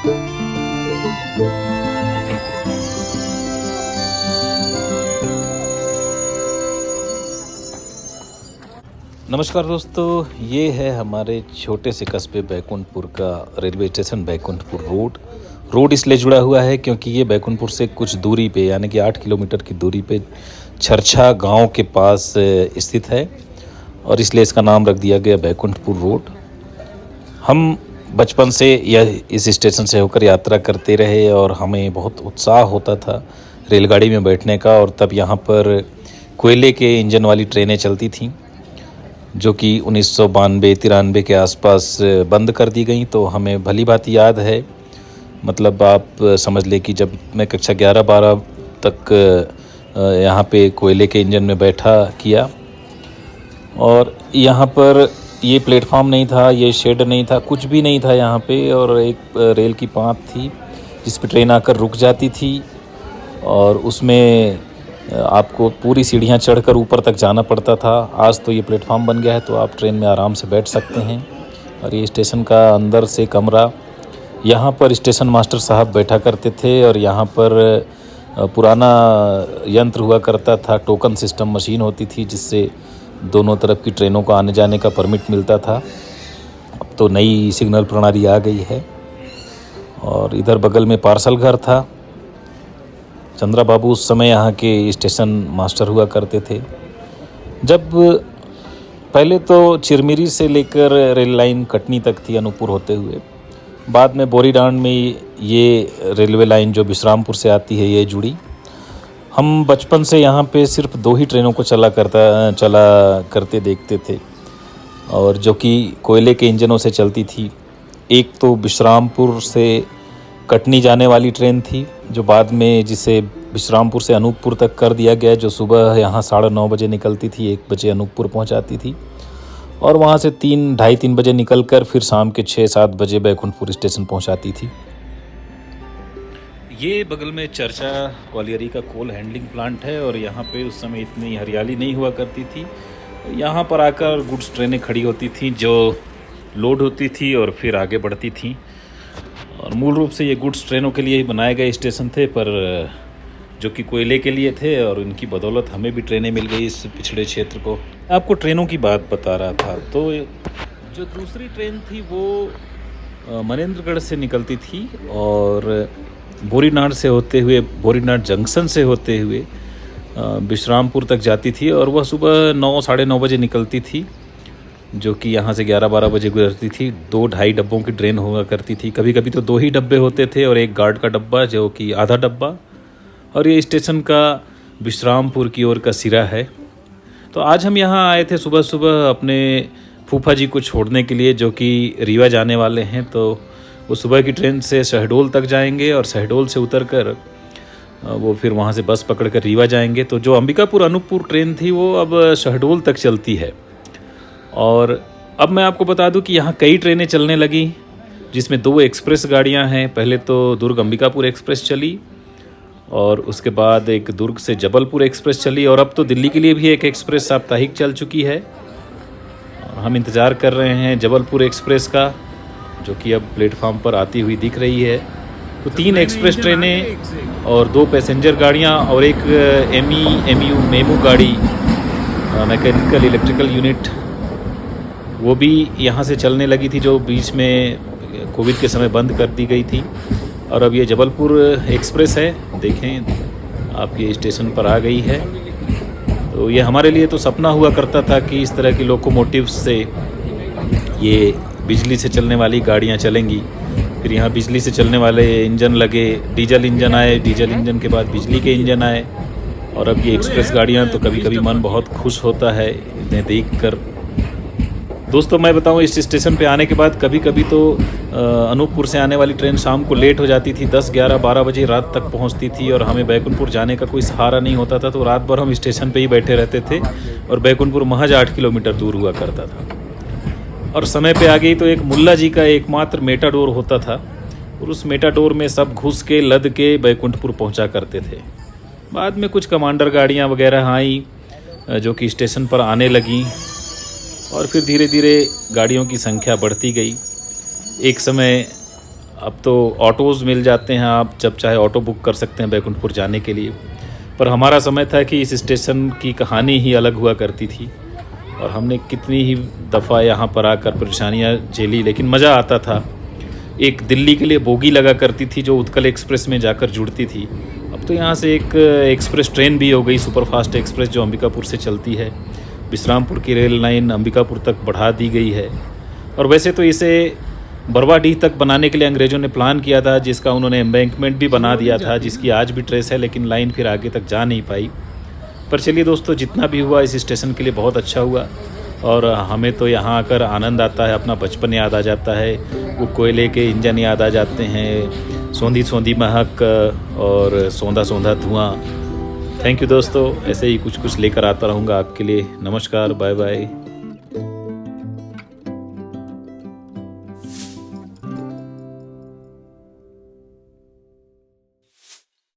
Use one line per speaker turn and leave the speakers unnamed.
नमस्कार दोस्तों, ये है हमारे छोटे से कस्बे बैकुंठपुर का रेलवे स्टेशन बैकुंठपुर रोड इसलिए जुड़ा हुआ है क्योंकि ये बैकुंठपुर से कुछ दूरी पे यानी कि 8 किलोमीटर की दूरी पे छरछा गांव के पास स्थित है और इसलिए इसका नाम रख दिया गया बैकुंठपुर रोड। हम बचपन से यह इस स्टेशन से होकर यात्रा करते रहे और हमें बहुत उत्साह होता था रेलगाड़ी में बैठने का। और तब यहाँ पर कोयले के इंजन वाली ट्रेनें चलती थीं जो कि 1992-93 के आसपास बंद कर दी गई। तो हमें भली भांति याद है, मतलब आप समझ लें कि जब मैं कक्षा 11-12 तक यहाँ पे कोयले के इंजन में बैठा किया और यहाँ पर ये प्लेटफॉर्म नहीं था, ये शेड नहीं था, कुछ भी नहीं था यहाँ पे। और एक रेल की पात थी जिस पे ट्रेन आकर रुक जाती थी और उसमें आपको पूरी सीढ़ियाँ चढ़कर ऊपर तक जाना पड़ता था। आज तो ये प्लेटफॉर्म बन गया है तो आप ट्रेन में आराम से बैठ सकते हैं। और ये स्टेशन का अंदर से कमरा, यहाँ पर स्टेशन मास्टर साहब बैठा करते थे और यहाँ पर पुराना यंत्र हुआ करता था, टोकन सिस्टम मशीन होती थी जिससे दोनों तरफ की ट्रेनों को आने जाने का परमिट मिलता था। अब तो नई सिग्नल प्रणाली आ गई है। और इधर बगल में पार्सल घर था। चंद्रा बाबू उस समय यहाँ के स्टेशन मास्टर हुआ करते थे। जब पहले तो चिरमिरी से लेकर रेल लाइन कटनी तक थी अनूपपुर होते हुए, बाद में बोरीडांड में ये रेलवे लाइन जो विश्रामपुर से आती है ये जुड़ी। हम बचपन से यहाँ पे सिर्फ 2 ही ट्रेनों को चला करते देखते थे और जो कि कोयले के इंजनों से चलती थी। एक तो विश्रामपुर से कटनी जाने वाली ट्रेन थी जो बाद में जिसे विश्रामपुर से अनूपपुर तक कर दिया गया, जो सुबह यहाँ 9:30 बजे निकलती थी, 1 बजे अनूपपुर पहुँचाती थी और वहाँ से 3-3:30 बजे निकलकर फिर शाम के 6-7 बजे बैकुंठपुर स्टेशन पहुँचाती थी। ये बगल में चर्चा कॉलियरी का कोल हैंडलिंग प्लांट है और यहाँ पे उस समय इतनी हरियाली नहीं हुआ करती थी। यहाँ पर आकर गुड्स ट्रेनें खड़ी होती थी जो लोड होती थी और फिर आगे बढ़ती थी। और मूल रूप से ये गुड्स ट्रेनों के लिए ही बनाए गए स्टेशन थे, पर जो कि कोयले के लिए थे और इनकी बदौलत हमें भी ट्रेनें मिल गई इस पिछड़े क्षेत्र को। आपको ट्रेनों की बात बता रहा था, तो जो दूसरी ट्रेन थी वो मनेंद्रगढ़ से निकलती थी और बोरीनाड से होते हुए, बोरीनाड जंक्शन से होते हुए विश्रामपुर तक जाती थी और वह सुबह 9-9:30 बजे निकलती थी जो कि यहाँ से 11-12 बजे गुजरती थी। 2-2.5 डब्बों की ट्रेन हुआ करती थी। कभी कभी तो 2 ही डब्बे होते थे और एक गार्ड का डब्बा जो कि आधा डब्बा। और ये स्टेशन का विश्रामपुर की ओर का सिरा है। तो आज हम यहाँ आए थे सुबह सुबह अपने फूफा जी को छोड़ने के लिए जो कि रीवा जाने वाले हैं। तो वो सुबह की ट्रेन से शहडोल तक जाएंगे और शहडोल से उतरकर वो फिर वहाँ से बस पकड़कर रीवा जाएंगे। तो जो अंबिकापुर अनूपपुर ट्रेन थी वो अब शहडोल तक चलती है। और अब मैं आपको बता दूं कि यहाँ कई ट्रेनें चलने लगी जिसमें 2 एक्सप्रेस गाड़ियाँ हैं। पहले तो दुर्ग अंबिकापुर एक्सप्रेस चली और उसके बाद एक दुर्ग से जबलपुर एक्सप्रेस चली और अब तो दिल्ली के लिए भी एक एक्सप्रेस साप्ताहिक चल चुकी है। हम इंतज़ार कर रहे हैं जबलपुर एक्सप्रेस का जो कि अब प्लेटफॉर्म पर आती हुई दिख रही है। तो 3 एक्सप्रेस ट्रेनें और 2 पैसेंजर गाड़ियाँ और एक MU मेमू गाड़ी, मैकेनिकल इलेक्ट्रिकल यूनिट, वो भी यहाँ से चलने लगी थी जो बीच में कोविड के समय बंद कर दी गई थी। और अब ये जबलपुर एक्सप्रेस है, देखें आप ये स्टेशन पर आ गई है। तो ये हमारे लिए तो सपना हुआ करता था कि इस तरह की लोकोमोटिव्स से ये बिजली से चलने वाली गाड़ियाँ चलेंगी। फिर यहाँ बिजली से चलने वाले इंजन लगे, डीजल इंजन आए, डीजल इंजन के बाद बिजली के इंजन आए और अब ये एक्सप्रेस गाड़ियाँ। तो कभी कभी मन बहुत खुश होता है इन्हें देख कर। दोस्तों मैं बताऊं, इस स्टेशन पे आने के बाद कभी कभी तो अनूपपुर से आने वाली ट्रेन शाम को लेट हो जाती थी, 10, 11, 12 बजे रात तक पहुंचती थी और हमें बैकुंठपुर जाने का कोई सहारा नहीं होता था। तो रात भर हम स्टेशन पे ही बैठे रहते थे और बैकुंठपुर महज 8 किलोमीटर दूर हुआ करता था। और समय पे आ गई तो एक मुल्ला जी का एकमात्र मेटाडोर होता था और उस मेटाडोर में सब घुस के लद के बैकुंठपुर पहुँचा करते थे। बाद में कुछ कमांडर गाड़ियाँ वगैरह आई जो कि स्टेशन पर आने लगीं और फिर धीरे धीरे गाड़ियों की संख्या बढ़ती गई। एक समय अब तो ऑटोज़ मिल जाते हैं, आप जब चाहे ऑटो बुक कर सकते हैं बैकुंठपुर जाने के लिए। पर हमारा समय था कि इस स्टेशन की कहानी ही अलग हुआ करती थी और हमने कितनी ही दफ़ा यहाँ पर आकर परेशानियाँ झेली, लेकिन मज़ा आता था। एक दिल्ली के लिए बोगी लगा करती थी जो उत्कल एक्सप्रेस में जाकर जुड़ती थी। अब तो यहाँ से एक एक्सप्रेस ट्रेन भी हो गई, सुपरफास्ट एक्सप्रेस, जो अंबिकापुर से चलती है। विश्रामपुर की रेल लाइन अंबिकापुर तक बढ़ा दी गई है। और वैसे तो इसे बरवाडीह तक बनाने के लिए अंग्रेज़ों ने प्लान किया था, जिसका उन्होंने एम्बैंकमेंट भी बना दिया था, जिसकी आज भी ट्रेस है, लेकिन लाइन फिर आगे तक जा नहीं पाई। पर चलिए दोस्तों, जितना भी हुआ इस स्टेशन के लिए बहुत अच्छा हुआ और हमें तो यहाँ आकर आनंद आता है, अपना बचपन याद आ जाता है, वो कोयले के इंजन याद आ जाते हैं, सौंधी सौंधी महक और सौंधा सौंधा धुआं। थैंक यू दोस्तों, ऐसे ही कुछ कुछ लेकर आता रहूँगा आपके लिए। नमस्कार, बाय बाय।